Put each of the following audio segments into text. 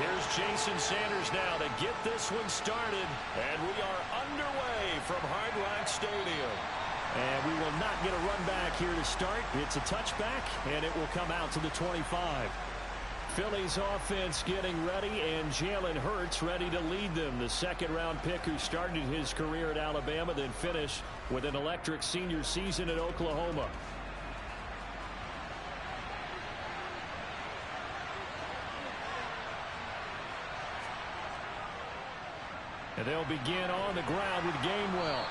Here's Jason Sanders now to get this one started. And we are underway from Hard Rock Stadium. And we will not get a run back here to start. It's a touchback, and it will come out to the 25. Philly's offense getting ready, and Jalen Hurts ready to lead them. The second-round pick who started his career at Alabama, then finished with an electric senior season at Oklahoma. And they'll begin on the ground with Gainwell.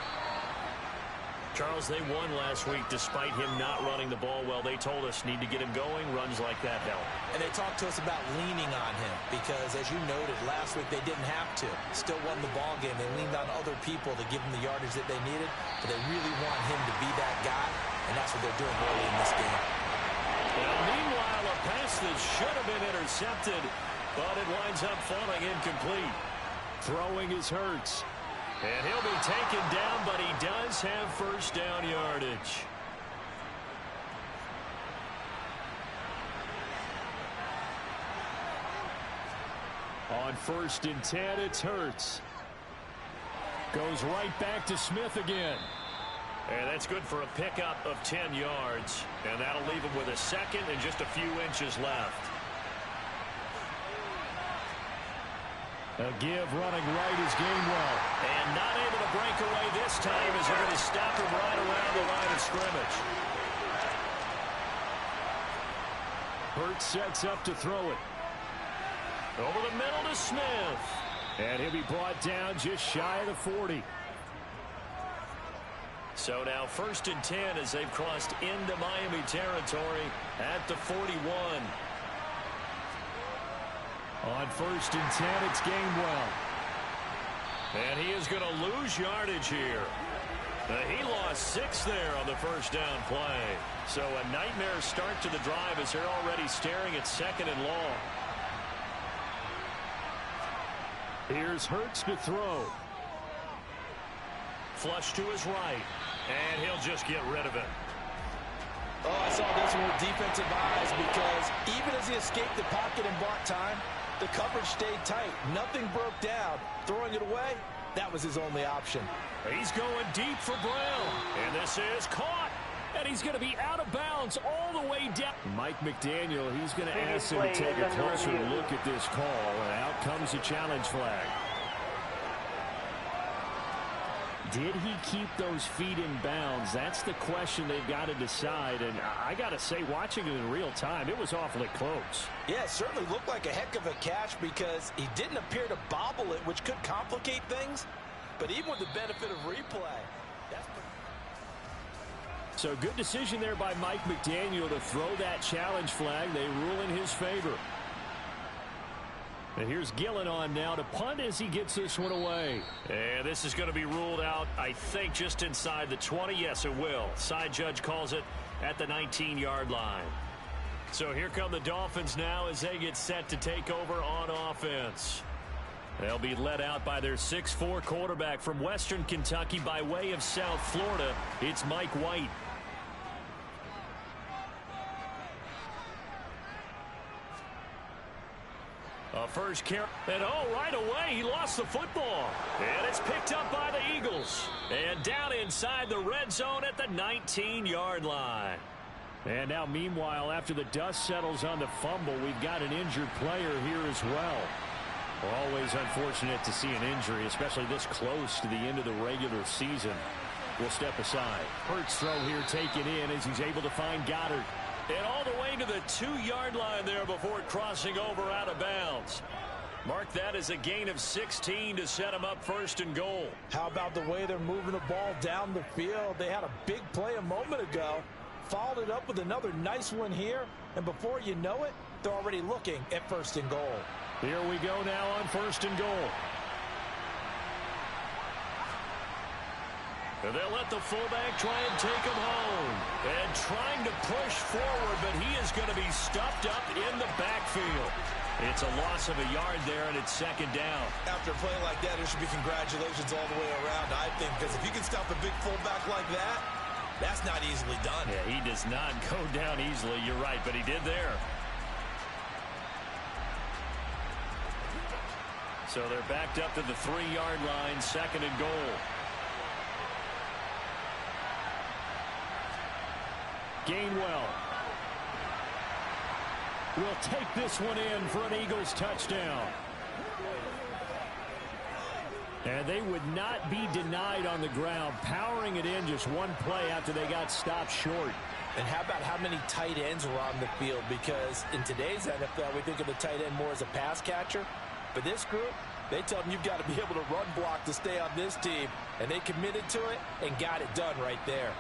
Charles, they won last week despite him not running the ball well. They told us need to get him going. Runs like that help. And they talked to us about leaning on him because, as you noted, last week they didn't have to. Still won the ball game. They leaned on other people to give them the yardage that they needed. But they really want him to be that guy, and that's what they're doing early in this game. Well, meanwhile, a pass that should have been intercepted, but it winds up falling incomplete. Throwing is Hurts. And he'll be taken down, but he does have first down yardage. On 1st and 10, it's Hurts. Goes right back to Smith again. And that's good for a pickup of 10 yards. And that'll leave him with a second and just a few inches left. A give running right is Gainwell. And not able to break away this time as they're going to stop him right around the line of scrimmage. Hurts sets up to throw it. Over the middle to Smith. And he'll be brought down just shy of the 40. So now 1st and 10 as they've crossed into Miami territory at the 41. On 1st and 10, it's Gainwell. And he is going to lose yardage here. He lost 6 there on the first down play. So a nightmare start to the drive as they're already staring at 2nd and long. Here's Hurts to throw. Flush to his right. And he'll just get rid of it. Oh, I saw this one with defensive eyes because even as he escaped the pocket and bought time, the coverage stayed tight. Nothing broke down. Throwing it away, that was his only option. He's going deep for Brown. And this is caught. And he's going to be out of bounds all the way down. Mike McDaniel, he's going to ask him to take a closer look at this call. And out comes a challenge flag. Did he keep those feet in bounds? That's the question they've got to decide. And I got to say, watching it in real time, it was awfully close. Yeah, it certainly looked like a heck of a catch because he didn't appear to bobble it, which could complicate things. But even with the benefit of replay, that's... So good decision there by Mike McDaniel to throw that challenge flag. They rule in his favor. And here's Gillen on now to punt as he gets this one away. And this is going to be ruled out, I think, just inside the 20. Yes, it will. Side judge calls it at the 19-yard line. So here come the Dolphins now as they get set to take over on offense. They'll be led out by their 6'4" quarterback from Western Kentucky by way of South Florida. It's Mike White. First carry, and right away he lost the football. And it's picked up by the Eagles. And down inside the red zone at the 19-yard line. And now meanwhile, after the dust settles on the fumble, we've got an injured player here as well. Always unfortunate to see an injury, especially this close to the end of the regular season. We'll step aside. Hurts throw here taken in as he's able to find Goddard. And all the way to the 2-yard line there before crossing over out of bounds. Mark that as a gain of 16 to set him up 1st and goal. How about the way they're moving the ball down the field? They had a big play a moment ago. Followed it up with another nice one here. And before you know it, they're already looking at 1st and goal. Here we go now on 1st and goal. And they'll let the fullback try and take him home. And trying to push forward, but he is going to be stuffed up in the backfield. It's a loss of a yard there, and it's 2nd down. After a play like that, there should be congratulations all the way around, I think, because if you can stop a big fullback like that, that's not easily done. Yeah, he does not go down easily. You're right, but he did there. So they're backed up to the 3-yard line, second and goal. Gainwell will take this one in for an Eagles touchdown. And they would not be denied on the ground, powering it in just one play after they got stopped short. And how about how many tight ends were on the field? Because in today's NFL, we think of the tight end more as a pass catcher. But this group, they tell them you've got to be able to run block to stay on this team. And they committed to it and got it done right there.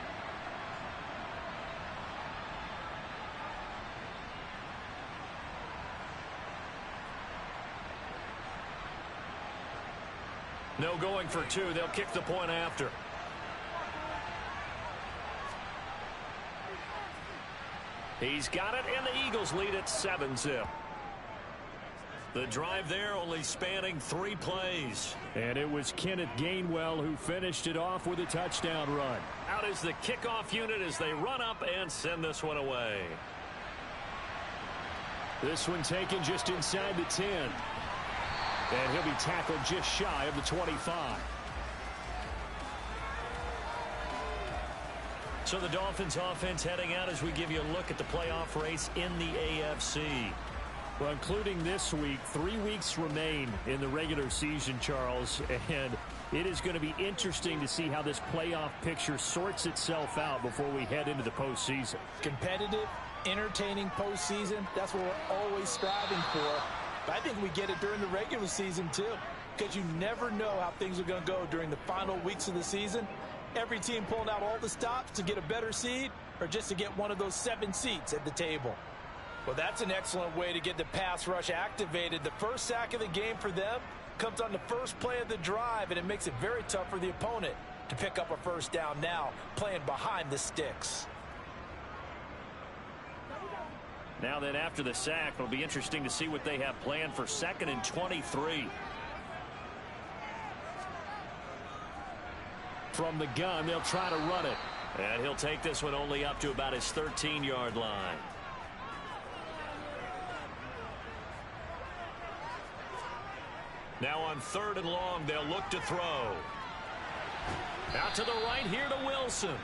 No going for two. They'll kick the point after. He's got it, and the Eagles lead at 7-zip. The drive there only spanning 3 plays. And it was Kenneth Gainwell who finished it off with a touchdown run. Out is the kickoff unit as they run up and send this one away. This one taken just inside the 10. And he'll be tackled just shy of the 25. So the Dolphins offense heading out as we give you a look at the playoff race in the AFC. Well, including this week, 3 weeks remain in the regular season, Charles. And it is going to be interesting to see how this playoff picture sorts itself out before we head into the postseason. Competitive, entertaining postseason, that's what we're always striving for. I think we get it during the regular season, too, because you never know how things are going to go during the final weeks of the season. Every team pulling out all the stops to get a better seed or just to get one of those 7 seats at the table. Well, that's an excellent way to get the pass rush activated. The first sack of the game for them comes on the first play of the drive, and it makes it very tough for the opponent to pick up a first down now, playing behind the sticks. Now then, after the sack, it'll be interesting to see what they have planned for 2nd and 23. From the gun, they'll try to run it. And he'll take this one only up to about his 13-yard line. Now on 3rd and long, they'll look to throw. Out to the right here to Wilson.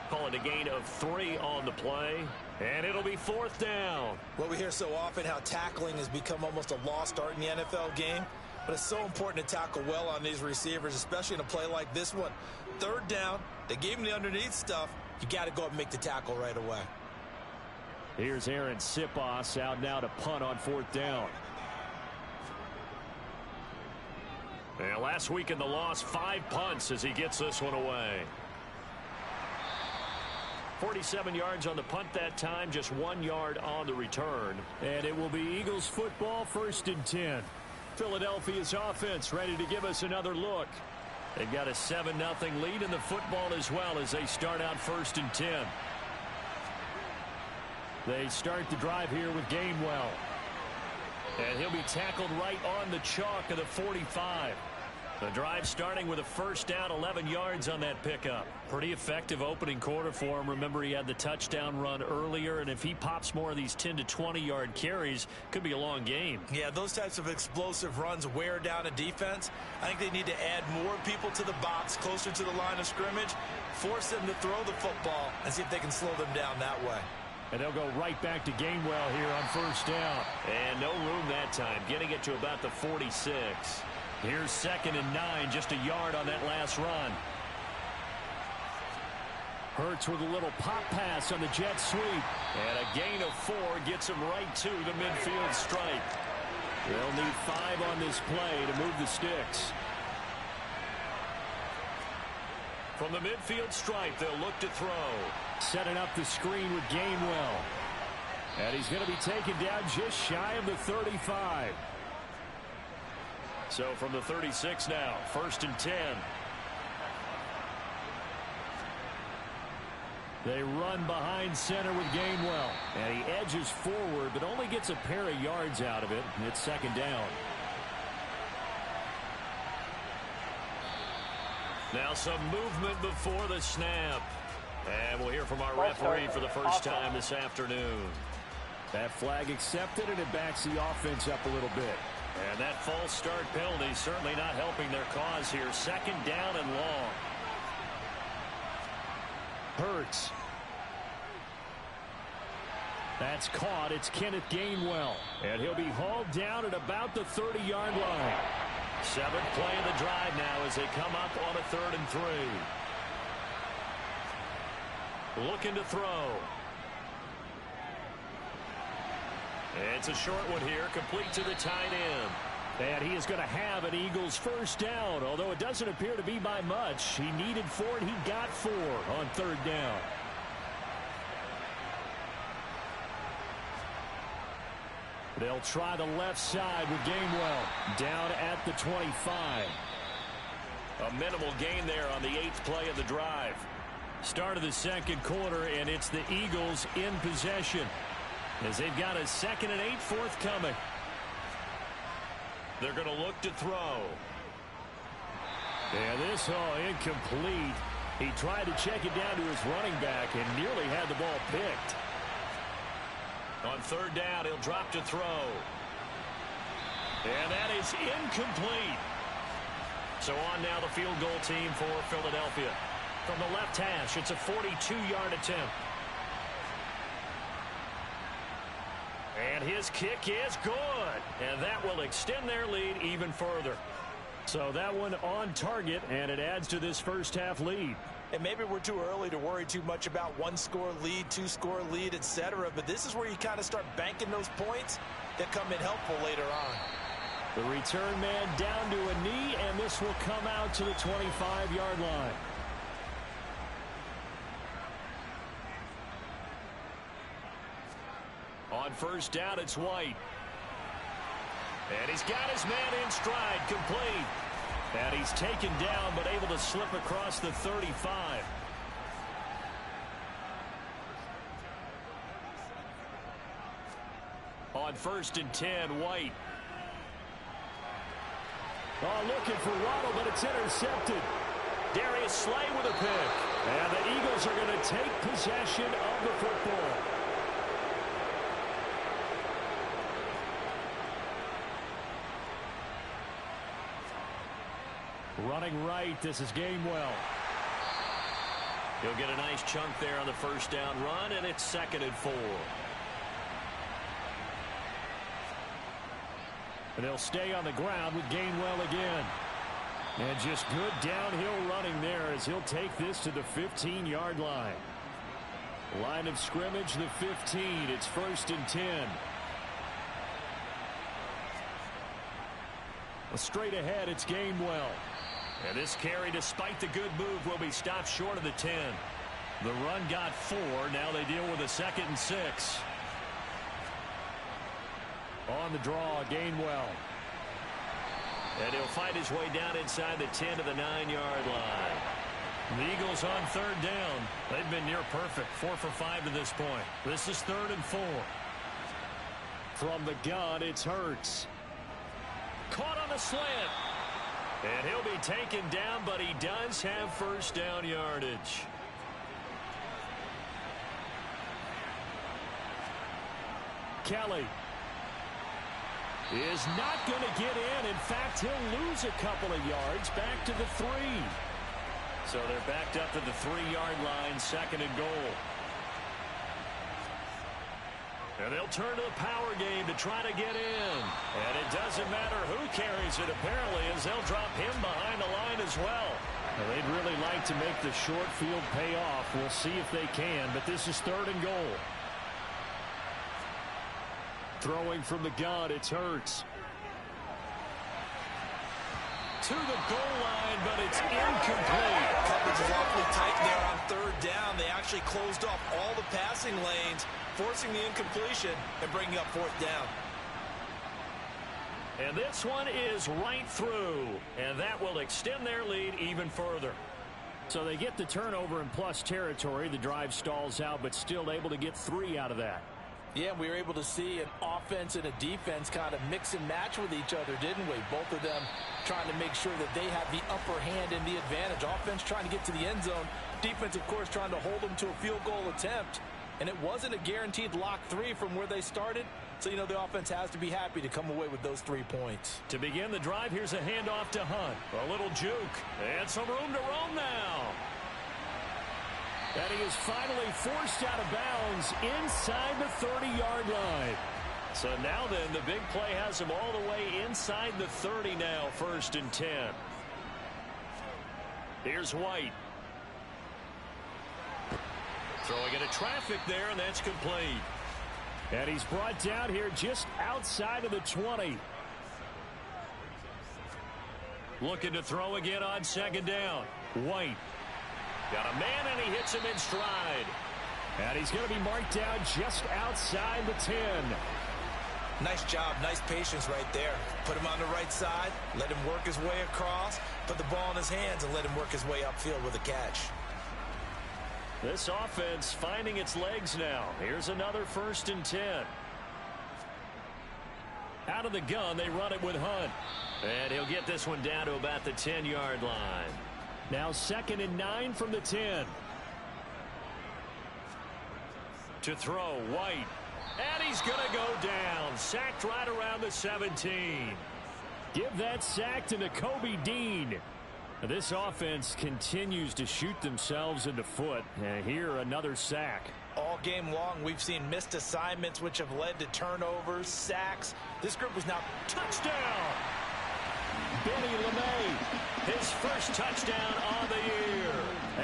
Call it a gain of 3 on the play. And it'll be 4th down. Well, we hear so often how tackling has become almost a lost art in the NFL game. But it's so important to tackle well on these receivers, especially in a play like this one. 3rd down, they gave him the underneath stuff. You got to go up and make the tackle right away. Here's Aaron Sipos out now to punt on 4th down. And last week in the loss, 5 punts as he gets this one away. 47 yards on the punt that time, just 1 yard on the return. And it will be Eagles football, 1st and 10. Philadelphia's offense ready to give us another look. They've got a 7-0 lead in the football as well as they start out 1st and 10. They start the drive here with Gainwell. And he'll be tackled right on the chalk of the 45. The drive starting with a 1st down, 11 yards on that pickup. Pretty effective opening quarter for him. Remember, he had the touchdown run earlier, and if he pops more of these 10 to 20-yard carries, could be a long game. Yeah, those types of explosive runs wear down a defense. I think they need to add more people to the box, closer to the line of scrimmage, force them to throw the football, and see if they can slow them down that way. And they'll go right back to Gainwell here on 1st down. And no room that time, getting it to about the 46. Here's 2nd and 9, just a yard on that last run. Hurts with a little pop pass on the jet sweep. And a gain of 4 gets him right to the midfield stripe. They'll need 5 on this play to move the sticks. From the midfield stripe, they'll look to throw. Setting up the screen with Gainwell. And he's going to be taken down just shy of the 35. So from the 36 now, 1st and 10. They run behind center with Gainwell. And he edges forward, but only gets a pair of yards out of it. And it's 2nd down. Now some movement before the snap. And we'll hear from our referee for the first time this afternoon. That flag accepted, and it backs the offense up a little bit. And that false start penalty certainly not helping their cause here. Second down and long. Hurts. That's caught. It's Kenneth Gainwell. And he'll be hauled down at about the 30-yard line. Seventh play of the drive now as they come up on a 3rd and 3. Looking to throw. It's a short one here, complete to the tight end. And he is going to have an Eagles first down, although it doesn't appear to be by much. He needed 4 and he got 4 on 3rd down. They'll try the left side with Gainwell down at the 25. A minimal gain there on the 8th play of the drive. Start of the second quarter, and it's the Eagles in possession as they've got a 2nd and 8 forthcoming. They're going to look to throw. And this incomplete. He tried to check it down to his running back and nearly had the ball picked. On 3rd down, he'll drop to throw. And that is incomplete. So on now the field goal team for Philadelphia. From the left hash, it's a 42-yard attempt. And his kick is good. And that will extend their lead even further. So that one on target, and it adds to this first half lead. And maybe we're too early to worry too much about 1-score lead, 2-score lead, etc. But this is where you kind of start banking those points that come in helpful later on. The return man down to a knee, and this will come out to the 25-yard line. On 1st down, it's White. And he's got his man in stride, complete. And he's taken down, but able to slip across the 35. On 1st and 10, White. Oh, looking for Waddle, but it's intercepted. Darius Slay with a pick. And the Eagles are going to take possession of the football. Running right, this is Gainwell. He'll get a nice chunk there on the 1st down run, and it's 2nd and 4. And they'll stay on the ground with Gainwell again. And just good downhill running there as he'll take this to the 15-yard line. Line of scrimmage, the 15. It's 1st and 10. Straight ahead, it's Gainwell. And this carry, despite the good move, will be stopped short of the 10. The run got 4. Now they deal with a 2nd and 6. On the draw, Gainwell. And he'll fight his way down inside the 10 to the 9-yard line. The Eagles on 3rd down. They've been near perfect. 4 for 5 to this point. This is 3rd and 4. From the gun, it's Hurts. Caught on the slant. And he'll be taken down, but he does have 1st down yardage. Kelly is not going to get in. In fact, he'll lose a couple of yards back to the 3. So they're backed up to the 3-yard line, 2nd and goal. And they'll turn to the power game to try to get in. And it doesn't matter who carries it, apparently, as they'll drop him behind the line as well. They'd really like to make the short field pay off. We'll see if they can, but this is 3rd and goal. Throwing from the gun, it's Hurts. To the goal line, but it's incomplete. Coverage is awfully tight there on 3rd down. They actually closed off all the passing lanes, forcing the incompletion and bringing up 4th down. And this one is right through, and that will extend their lead even further. So they get the turnover in plus territory. The drive stalls out, but still able to get 3 out of that. Yeah, we were able to see an offense and a defense kind of mix and match with each other, didn't we? Both of them trying to make sure that they have the upper hand and the advantage. Offense trying to get to the end zone. Defense, of course, trying to hold them to a field goal attempt. And it wasn't a guaranteed lock 3 from where they started. So, the offense has to be happy to come away with those 3 points. To begin the drive, here's a handoff to Hunt. A little juke. And some room to roam now. And he is finally forced out of bounds inside the 30-yard line. So now then, the big play has him all the way inside the 30 now, 1st and 10. Here's White. Throwing into traffic there, and that's complete. And he's brought down here just outside of the 20. Looking to throw again on 2nd down. White. Got a man, and he hits him in stride. And he's going to be marked down just outside the 10. Nice job, nice patience right there. Put him on the right side, let him work his way across, put the ball in his hands, and let him work his way upfield with a catch. This offense finding its legs now. Here's another 1st and 10. Out of the gun, they run it with Hunt. And he'll get this one down to about the 10-yard line. Now 2nd and 9 from the 10. To throw, White. And he's going to go down. Sacked right around the 17. Give that sack to Nakobe Dean. This offense continues to shoot themselves in the foot. And here, another sack. All game long, we've seen missed assignments, which have led to turnovers, sacks. This group was now touchdown. Benny LeMay, his first touchdown on the year.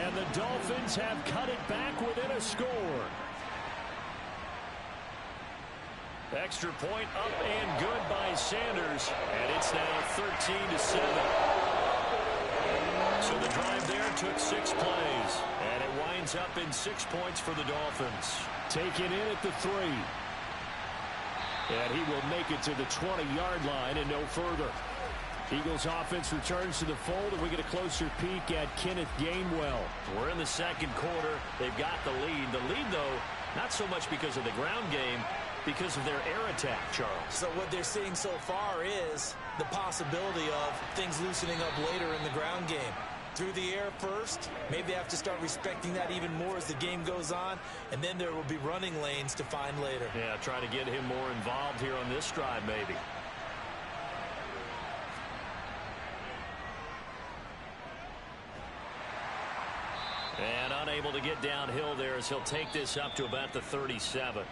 And the Dolphins have cut it back within a score. Extra point up and good by Sanders. And it's now 13-7. So the drive there took 6 plays. And it winds up in 6 points for the Dolphins. Taken in at the 3. And he will make it to the 20-yard line and no further. Eagles offense returns to the fold, and we get a closer peek at Kenneth Gainwell. We're in the 2nd quarter. They've got the lead. The lead, though, not so much because of the ground game, because of their air attack, Charles. So what they're seeing so far is the possibility of things loosening up later in the ground game. Through the air first, maybe they have to start respecting that even more as the game goes on, and then there will be running lanes to find later. Yeah, try to get him more involved here on this drive, maybe. And unable to get downhill there as he'll take this up to about the 37.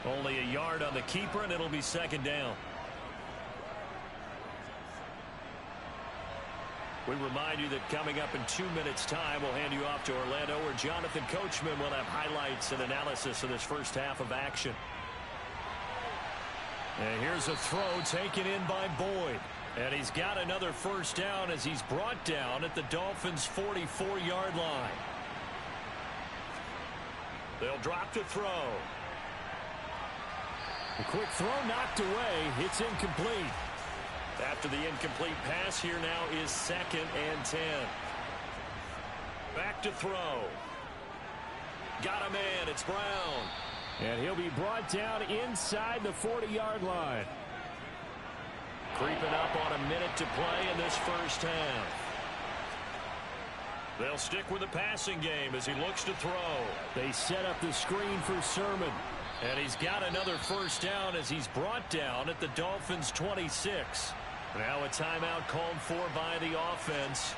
Only a yard on the keeper, and it'll be 2nd down. We remind you that coming up in 2 minutes' time, we'll hand you off to Orlando, where Jonathan Coachman will have highlights and analysis of this first half of action. And here's a throw taken in by Boyd. And he's got another 1st down as he's brought down at the Dolphins' 44-yard line. They'll drop to throw. A quick throw knocked away. It's incomplete. After the incomplete pass, here now is 2nd and 10. Back to throw. Got a man. It's Brown. And he'll be brought down inside the 40-yard line. Creeping up on a minute to play in this first half. They'll stick with the passing game as he looks to throw. They set up the screen for Sermon. And he's got another 1st down as he's brought down at the Dolphins' 26. Now a timeout called for by the offense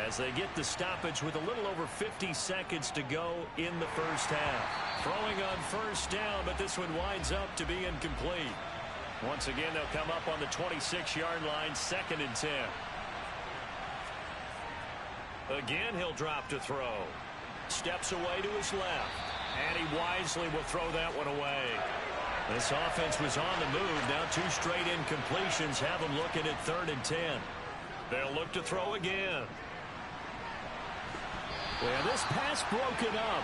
as they get the stoppage with a little over 50 seconds to go in the first half. Throwing on 1st down, but this one winds up to be incomplete. Once again, they'll come up on the 26-yard line, 2nd and 10. Again, he'll drop to throw. Steps away to his left. And he wisely will throw that one away. This offense was on the move. Now 2 straight incompletions have them looking at 3rd and 10. They'll look to throw again. And this pass broken up.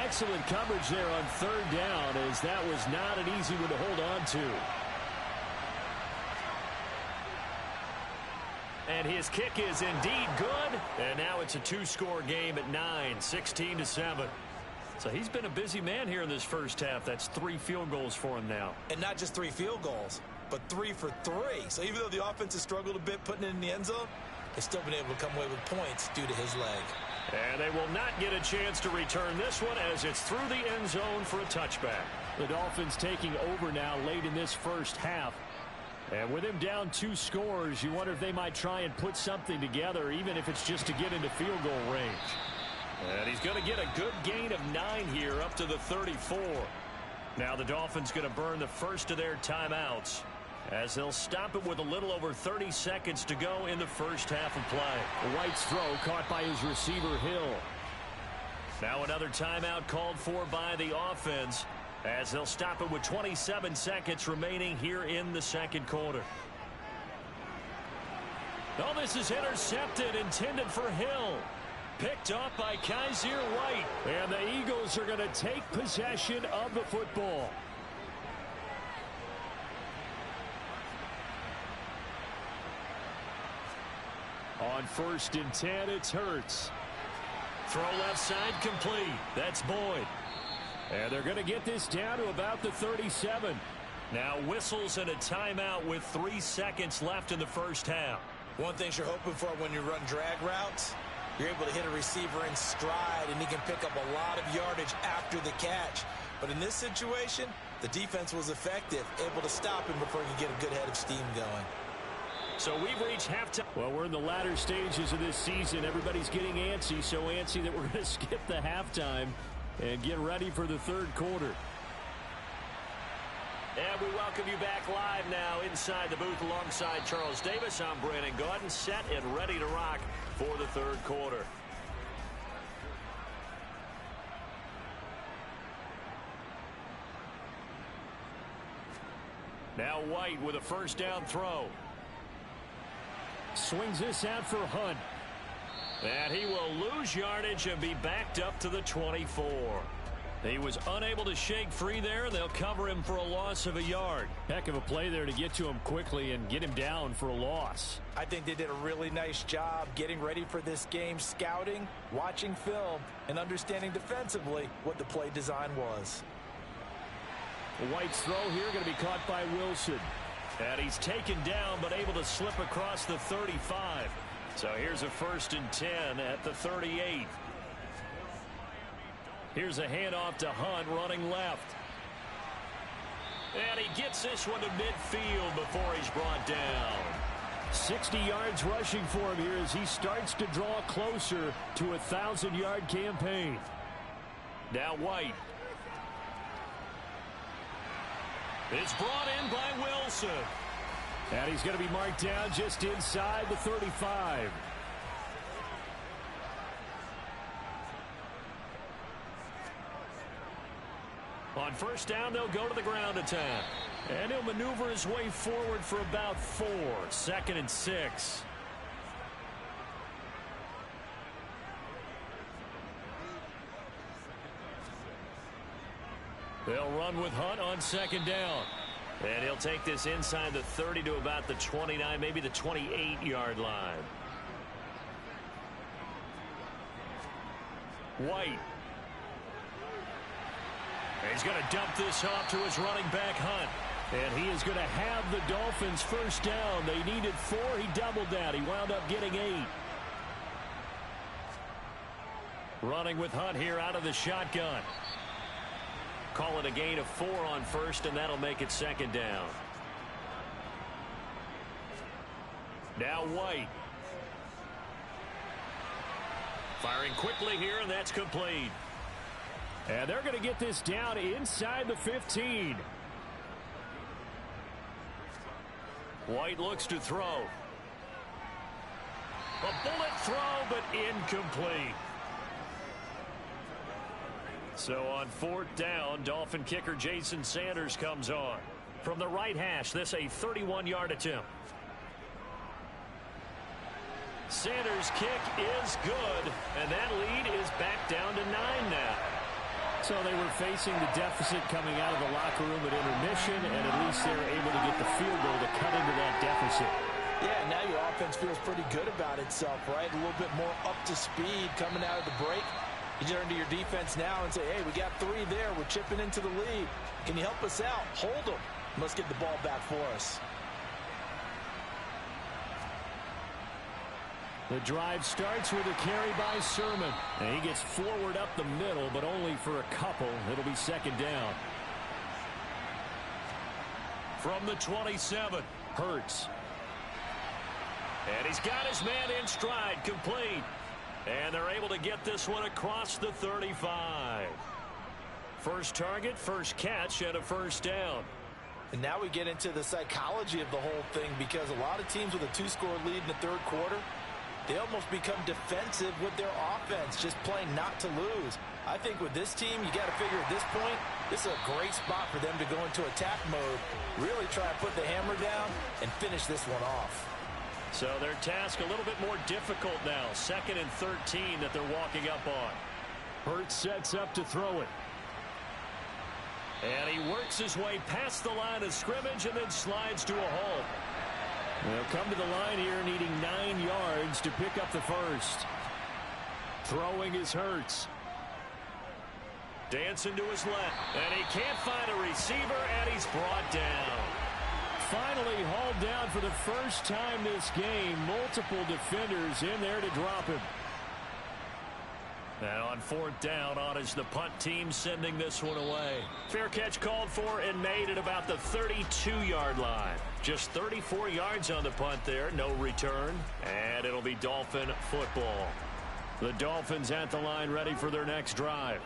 Excellent coverage there on 3rd down, as that was not an easy one to hold on to. And his kick is indeed good. And now it's a 2-score game at 9, 16-7. So he's been a busy man here in this first half. That's 3 field goals for him now. And not just 3 field goals, but 3 for 3. So even though the offense has struggled a bit putting it in the end zone, they've still been able to come away with points due to his leg. And they will not get a chance to return this one as it's through the end zone for a touchback. The Dolphins taking over now late in this first half. And with him down 2 scores, you wonder if they might try and put something together, even if it's just to get into field goal range. And he's going to get a good gain of 9 here up to the 34. Now the Dolphins going to burn the first of their timeouts as they'll stop it with a little over 30 seconds to go in the first half of play. White's throw caught by his receiver, Hill. Now another timeout called for by the offense as they'll stop it with 27 seconds remaining here in the second quarter. Oh, this is intercepted, intended for Hill. Picked up by Kaiser White. And the Eagles are going to take possession of the football. On 1st and 10, it's Hurts. Throw left side complete. That's Boyd. And they're going to get this down to about the 37. Now whistles and a timeout with 3 seconds left in the first half. One thing you're hoping for when you run drag routes, you're able to hit a receiver in stride, and he can pick up a lot of yardage after the catch. But in this situation, the defense was effective, able to stop him before he could get a good head of steam going. So we've reached halftime. Well, we're in the latter stages of this season. Everybody's getting antsy, so antsy that we're going to skip the halftime and get ready for the third quarter. And we welcome you back live now inside the booth alongside Charles Davis. I'm Brandon Gaudin, set and ready to rock for the third quarter. Now White with a first down throw. Swings this out for Hunt. And he will lose yardage and be backed up to the 24. He was unable to shake free there. They'll cover him for a loss of a yard. Heck of a play there to get to him quickly and get him down for a loss. I think they did a really nice job getting ready for this game, scouting, watching film, and understanding defensively what the play design was. White's throw here going to be caught by Wilson. And he's taken down but able to slip across the 35. So here's a 1st and 10 at the 38. Here's a handoff to Hunt running left. And he gets this one to midfield before he's brought down. 60 yards rushing for him here as he starts to draw closer to a 1,000-yard campaign. Now White. It's brought in by Wilson. And he's going to be marked down just inside the 35. On first down, they'll go to the ground attack. And he'll maneuver his way forward for about 4. 2nd and 6. They'll run with Hunt on 2nd down. And he'll take this inside the 30 to about the 29, maybe the 28-yard line. White. He's going to dump this off to his running back, Hunt. And he is going to have the Dolphins first down. They needed 4. He doubled that. He wound up getting 8. Running with Hunt here out of the shotgun. Call it a gain of 4 on first, and that'll make it 2nd down. Now White. Firing quickly here, and that's complete. And they're going to get this down inside the 15. White looks to throw. A bullet throw, but incomplete. So on 4th down, Dolphin kicker Jason Sanders comes on. From the right hash, this a 31-yard attempt. Sanders' kick is good, and that lead is back down to 9 now. So they were facing the deficit coming out of the locker room at intermission, and at least they were able to get the field goal to cut into that deficit. Yeah, now your offense feels pretty good about itself, right? A little bit more up to speed coming out of the break. You turn to your defense now and say, hey, we got 3 there. We're chipping into the lead. Can you help us out? Hold them. Let's get the ball back for us. The drive starts with a carry by Sermon. And he gets forward up the middle, but only for a couple. It'll be second down. From the 27, Hurts. And he's got his man in stride, complete. And they're able to get this one across the 35. First target, first catch, and a first down. And now we get into the psychology of the whole thing, because a lot of teams with a 2-score lead in the third quarter, they almost become defensive with their offense, just playing not to lose. I think with this team, you got to figure at this point, this is a great spot for them to go into attack mode, really try to put the hammer down and finish this one off. So their task a little bit more difficult now. 2nd and 13 that they're walking up on. Hurts sets up to throw it. And he works his way past the line of scrimmage and then slides to a halt. They'll come to the line here needing 9 yards to pick up the first. Throwing is Hurts. Dancing to his left. And he can't find a receiver, and he's brought down. Finally hauled down for the first time this game. Multiple defenders in there to drop him. And on 4th down, on is the punt team sending this one away. Fair catch called for and made at about the 32-yard line. Just 34 yards on the punt there, no return. And it'll be Dolphin football. The Dolphins at the line ready for their next drive.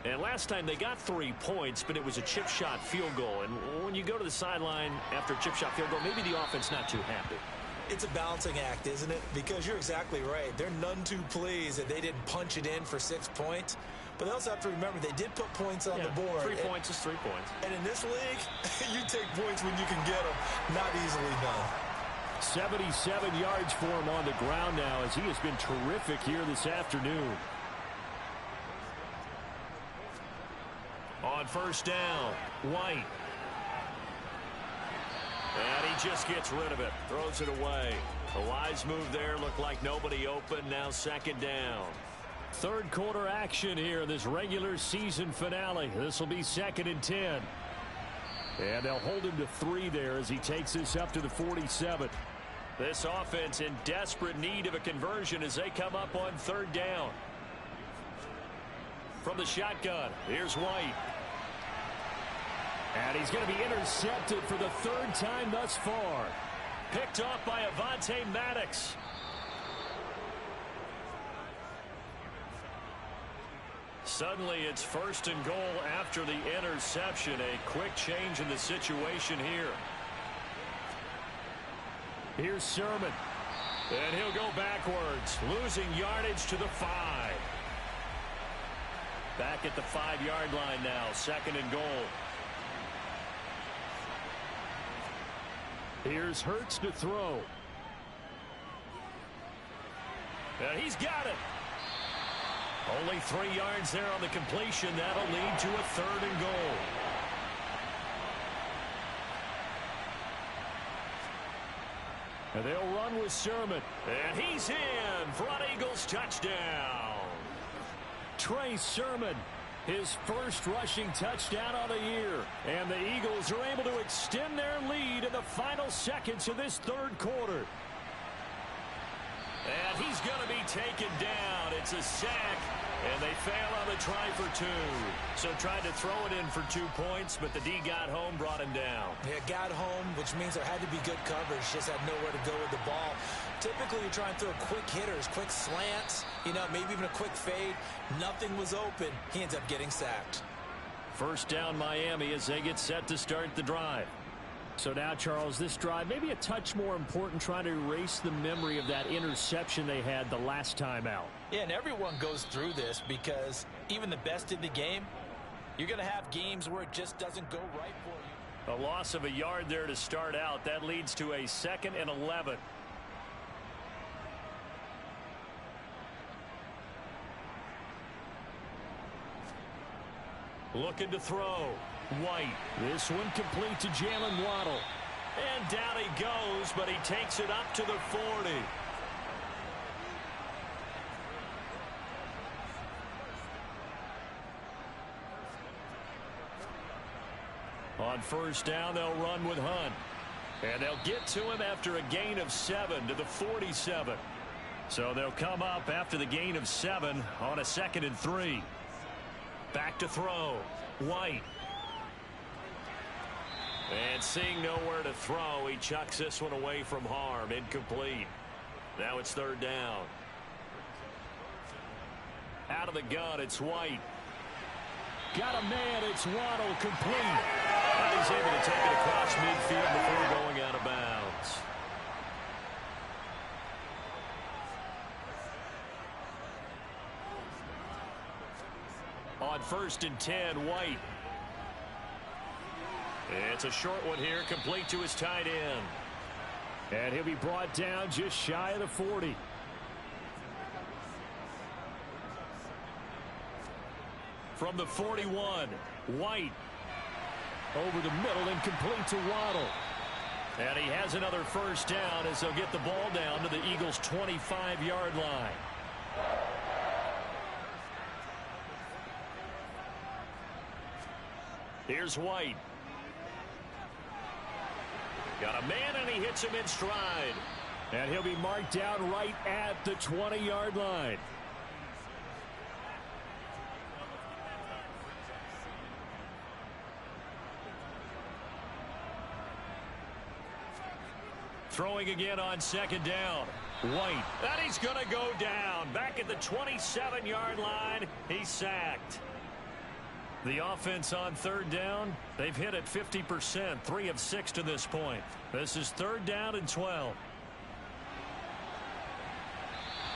And last time they got 3 points, but it was a chip shot field goal. And when you go to the sideline after a chip shot field goal, maybe the offense not too happy. It's a balancing act, isn't it? Because you're exactly right. They're none too pleased that they didn't punch it in for 6 points. But they also have to remember they did put points on the board. 3 points is 3 points. And in this league, you take points when you can get them. Not easily done. 77 yards for him on the ground now, as he has been terrific here this afternoon. On 1st down, White. And he just gets rid of it. Throws it away. A wise move there. Looked like nobody open. Now 2nd down. Third quarter action here in this regular season finale. This will be 2nd and 10. And they'll hold him to 3 there as he takes this up to the 47. This offense in desperate need of a conversion as they come up on 3rd down. From the shotgun, here's White. And he's going to be intercepted for the 3rd time thus far. Picked off by Avonte Maddox. Suddenly it's 1st and goal after the interception. A quick change in the situation here. Here's Sermon. And he'll go backwards, losing yardage to the 5. Back at the 5-yard line now, 2nd and goal. Here's Hurts to throw. And he's got it. Only 3 yards there on the completion. That'll lead to a 3rd and goal. And they'll run with Sermon. And he's in for an Eagles touchdown. Trey Sermon, his first rushing touchdown on the year. And the Eagles are able to extend their lead in the final seconds of this 3rd quarter. And he's going to be taken down. It's a sack, and they fail on the try for 2. So tried to throw it in for 2 points, but the D got home, brought him down. Yeah, got home, which means there had to be good coverage. Just had nowhere to go with the ball. Typically, you try and throw quick hitters, quick slants, maybe even a quick fade. Nothing was open. He ends up getting sacked. 1st down Miami as they get set to start the drive. So now, Charles, this drive maybe a touch more important, trying to erase the memory of that interception they had the last time out. Yeah, and everyone goes through this because even the best in the game, you're going to have games where it just doesn't go right for A you. loss of a yard there to start out. That leads to a 2nd and 11. Looking to throw. White. This one complete to Jalen Waddle. And down he goes, but he takes it up to the 40. On 1st down, they'll run with Hunt. And they'll get to him after a gain of 7 to the 47. So they'll come up after the gain of 7 on a 2nd and 3. Back to throw. White. And seeing nowhere to throw, he chucks this one away from harm. Incomplete. Now it's 3rd down. Out of the gun, it's White. Got a man, it's Waddle, complete. And he's able to take it across midfield before going out of bounds. On 1st and 10, White. It's a short one here, complete to his tight end. And he'll be brought down just shy of the 40. From the 41, White. Over the middle and complete to Waddle. And he has another 1st down as they'll get the ball down to the Eagles' 25-yard line. Here's White. Got a man, and he hits him in stride. And he'll be marked down right at the 20-yard line. Throwing again on 2nd down. White. And he's going to go down. Back at the 27-yard line. He's sacked. The offense on 3rd down, they've hit at 50%, 3 of 6 to this point. This is 3rd down and 12.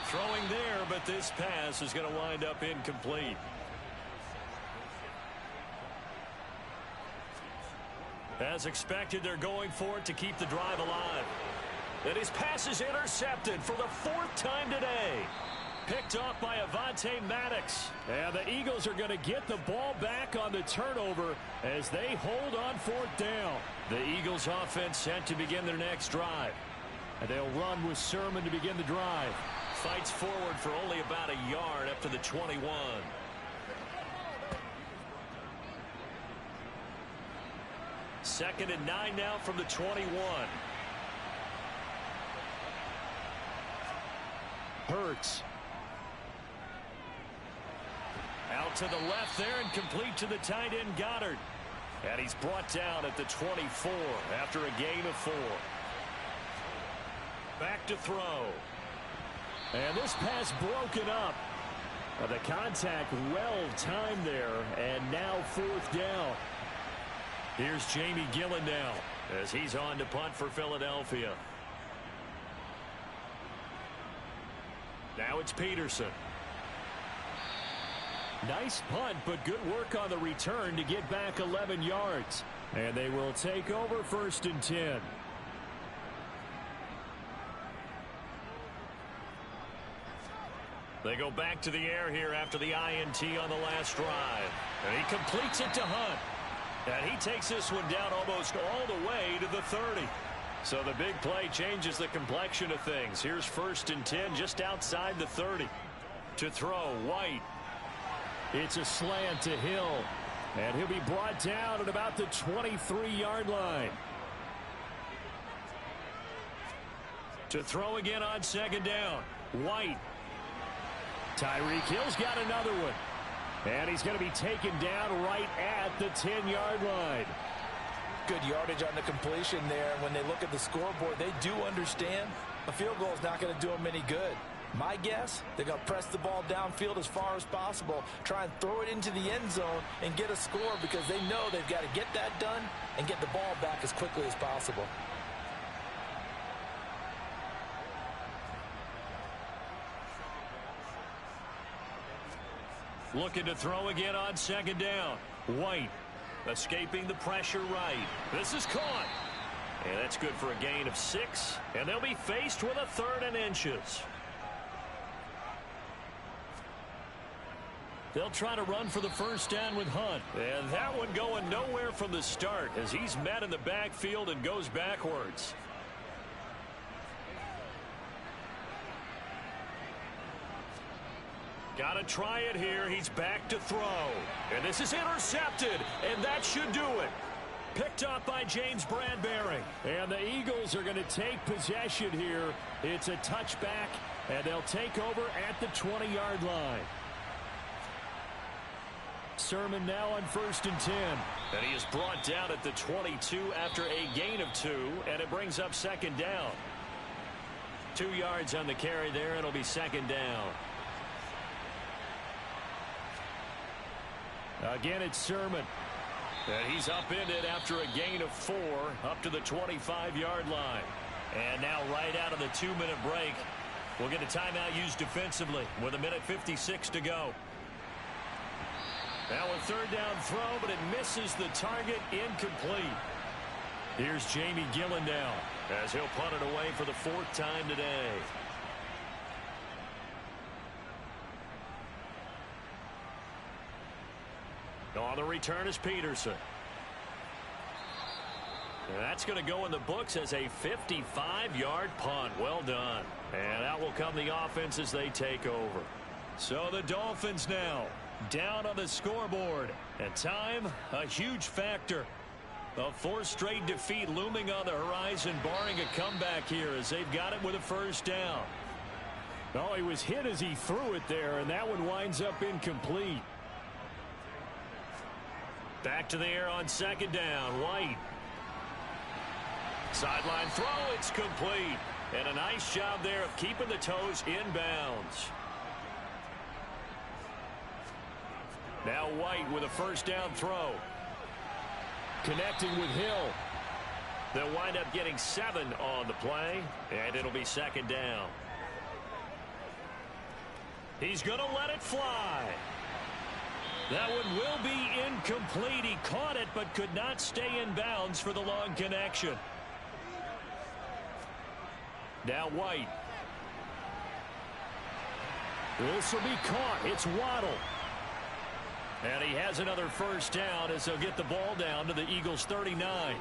Throwing there, but this pass is going to wind up incomplete. As expected, they're going for it to keep the drive alive. And his pass is intercepted for the 4th time today. Picked off by Avonte Maddox. And the Eagles are going to get the ball back on the turnover as they hold on 4th down. The Eagles offense set to begin their next drive. And they'll run with Sermon to begin the drive. Fights forward for only about a yard up to the 21. Second and 9 now from the 21. Hurts. Out to the left there and complete to the tight end Goddard. And he's brought down at the 24 after a gain of 4. Back to throw. And this pass broken up. The contact well timed there, and now 4th down. Here's Jamie Gillen now as he's on to punt for Philadelphia. Now it's Peterson. Nice punt, but good work on the return to get back 11 yards. And they will take over 1st and 10. They go back to the air here after the INT on the last drive. And he completes it to Hunt. And he takes this one down almost all the way to the 30. So the big play changes the complexion of things. Here's 1st and 10 just outside the 30. To throw, White. It's a slant to Hill. And he'll be brought down at about the 23-yard line. To throw again on 2nd down, White. Tyreek Hill's got another one. And he's going to be taken down right at the 10-yard line. Good yardage on the completion there. When they look at the scoreboard, they do understand a field goal is not going to do them any good. My guess, they're going to press the ball downfield as far as possible, try and throw it into the end zone and get a score because they know they've got to get that done and get the ball back as quickly as possible. Looking to throw again on 2nd down. White escaping the pressure right. This is caught. And that's good for a gain of 6. And they'll be faced with a 3rd and inches. They'll try to run for the 1st down with Hunt. And that one going nowhere from the start as he's met in the backfield and goes backwards. Got to try it here. He's back to throw. And this is intercepted. And that should do it. Picked up by James Bradbury. And the Eagles are going to take possession here. It's a touchback And they'll take over at the 20-yard line. Sermon now on 1st and 10. And he is brought down at the 22 after a gain of 2, and it brings up 2nd down. 2 yards on the carry there, and it'll be 2nd down. Again, it's Sermon. And he's upended after a gain of 4 up to the 25-yard line. And now right out of the 2-minute break, we'll get a timeout used defensively with 1:56 to go. Now a 3rd down throw, but it misses the target, incomplete. Here's Jamie Gillen now as he'll punt it away for the 4th time today. On the return is Peterson. And that's going to go in the books as a 55-yard punt. Well done. And out will come the offense as they take over. So the Dolphins now down on the scoreboard. And time, a huge factor. A 4th straight defeat looming on the horizon, barring a comeback here as they've got it with a 1st down. Oh, he was hit as he threw it there, and that one winds up incomplete. Back to the air on 2nd down. White. Sideline throw, it's complete. And a nice job there of keeping the toes inbounds. Now White with a 1st down throw. Connecting with Hill. They'll wind up getting 7 on the play, and it'll be 2nd down. He's going to let it fly. That one will be incomplete. He caught it but could not stay in bounds for the long connection. Now White. This will be caught. It's Waddle. And he has another 1st down as they'll get the ball down to the Eagles' 39.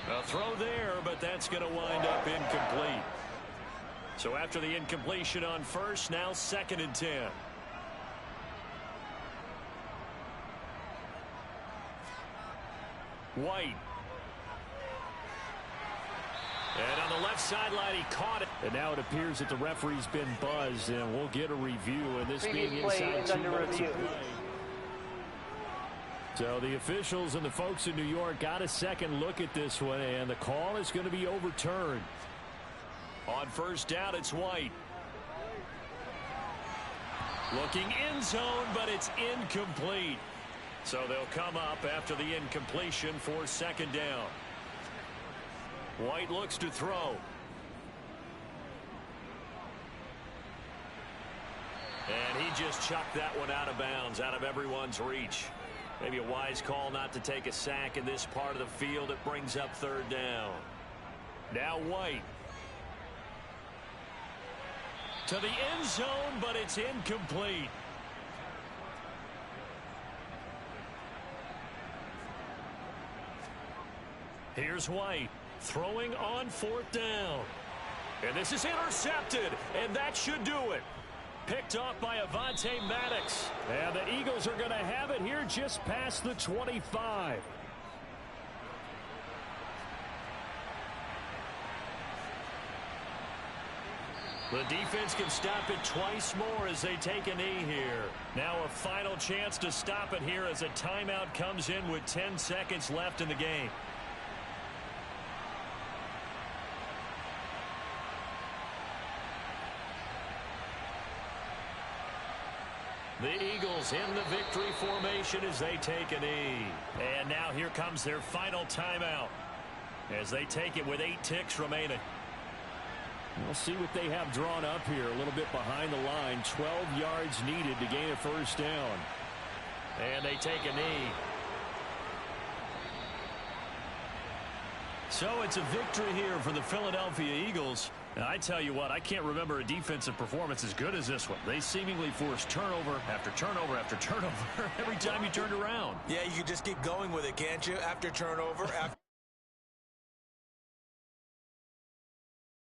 A throw there, but that's going to wind up incomplete. So after the incompletion on 1st, now 2nd and 10. White. And on the left sideline, he caught it. And now it appears that the referee's been buzzed, and we'll get a review. And this being inside 2 minutes of play. So the officials and the folks in New York got a second look at this one, and the call is going to be overturned. On 1st down, it's White. Looking end zone, but it's incomplete. So they'll come up after the incompletion for 2nd down. White looks to throw. And he just chucked that one out of bounds, out of everyone's reach. Maybe a wise call not to take a sack in this part of the field. It brings up 3rd down. Now White. To the end zone, but it's incomplete. Here's White throwing on 4th down. And this is intercepted, and that should do it. Picked off by Avonte Maddox. And the Eagles are going to have it here just past the 25. The defense can stop it twice more as they take a knee here. Now a final chance to stop it here as a timeout comes in with 10 seconds left in the game. The Eagles in the victory formation as they take a knee. And now here comes their final timeout as they take it with 8 ticks remaining. We'll see what they have drawn up here a little bit behind the line. 12 yards needed to gain a 1st down. And they take a knee. So it's a victory here for the Philadelphia Eagles. And I tell you what, I can't remember a defensive performance as good as this one. They seemingly forced turnover after turnover after turnover every time you turned around. Yeah, you can just keep going with it, can't you? After turnover, after